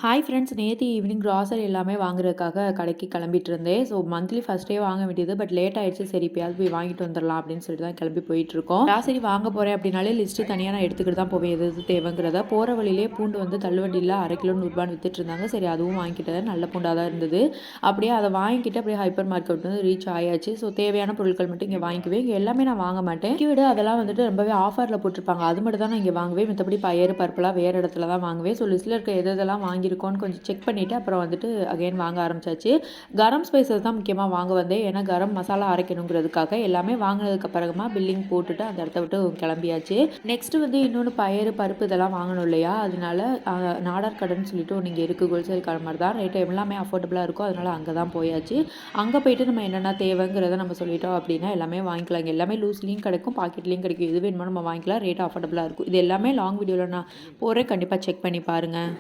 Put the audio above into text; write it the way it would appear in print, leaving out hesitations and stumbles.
Hi friends, நேற்று evening grocery எல்லாமே வாங்குறதுக்காக கடைக்கு கிளம்பிட்டு இருந்தேன். ஸோ மந்த்லி ஃபஸ்ட்டே வாங்க வேண்டியது, பட் லேட் ஆயிடுச்சு. சரி இப்போயாவது போய் வாங்கிட்டு வந்துடலாம் அப்படின்னு சொல்லிட்டு தான் கிளம்பி போயிட்டுருக்கோம். கிராசரி வாங்க போகிறேன் அப்படின்னாலே லிஸ்ட்டு தனியாக நான் எடுத்துக்கிட்டு தான் போவேன், எது எது தேவைங்கிறத. போகிற வழியிலே பூண்டு வந்து தள்ளுவண்டியில் 1/2 கிலோ 100 வித்துட்டு இருந்தாங்க. சரி அதுவும் வாங்கிக்கிட்டேன், நல்ல பூண்டாக தான் இருந்தது. அப்படியே அதை வாங்கிக்கிட்டு அப்படியே ஹைப்பர் மார்க்கெட் வந்து ரீச் ஆயாச்சு. ஸோ தேவையான பொருட்கள் மட்டும் இங்கே வாங்கிக்குவேன். இங்கே எல்லாமே நான் வாங்க மாட்டேன். விட அதெல்லாம் வந்துட்டு ரொம்பவே ஆஃபரில் போட்டிருப்பாங்க, அது மட்டும் தான் நான் இங்கே வாங்குவேன். மற்றபடி பயறு பருப்புலாம் வேறு இடத்துல தான் வாங்குவேன். ஸோ லிஸ்ட்டில் இருக்க எதெல்லாம் வாங்கியிருக்கோன்னு கொஞ்சம் செக் பண்ணிவிட்டு அப்புறம் வந்துட்டு அகைன் வாங்க ஆரம்பிச்சாச்சு. கரம் ஸ்பைசஸ் தான் முக்கியமாக வாங்க வந்தேன். ஏன்னா கரம் மசாலா அரைக்கணுங்கிறதுக்காக எல்லாமே வாங்கினதுக்கு அப்புறமா பில்லிங் போட்டுட்டு அந்த இடத்த விட்டு கிளம்பியாச்சு. நெக்ஸ்ட்டு வந்து இன்னொன்று பயறு பருப்பு இதெல்லாம் வாங்கணும் இல்லையா, அதனால நாடார் கடைன்னு சொல்லிட்டு ஒன்று இங்கே இருக்குது. ஹோல்சேல் கடை மாதிரி தான், ரேட்டு எல்லாமே அஃபோர்டபுளாக இருக்கும். அதனால் அங்கே தான் போயாச்சு. அங்கே போயிட்டு நம்ம என்னென்ன தேவைங்கிறத நம்ம சொல்லிட்டோம் அப்படின்னா எல்லாமே வாங்கிக்கலாம். இங்கே எல்லாமே லூஸ்லேயும் கிடைக்கும், பாக்கெட்லேயும் கிடைக்கும். எது வேணுமோ நம்ம வாங்கிக்கலாம், ரேட் அஃபோர்டபுளாக இருக்கும். இது எல்லாமே லாங் வீடியோவில் நான் போகிறேன், கண்டிப்பாக செக் பண்ணி பாருங்கள்.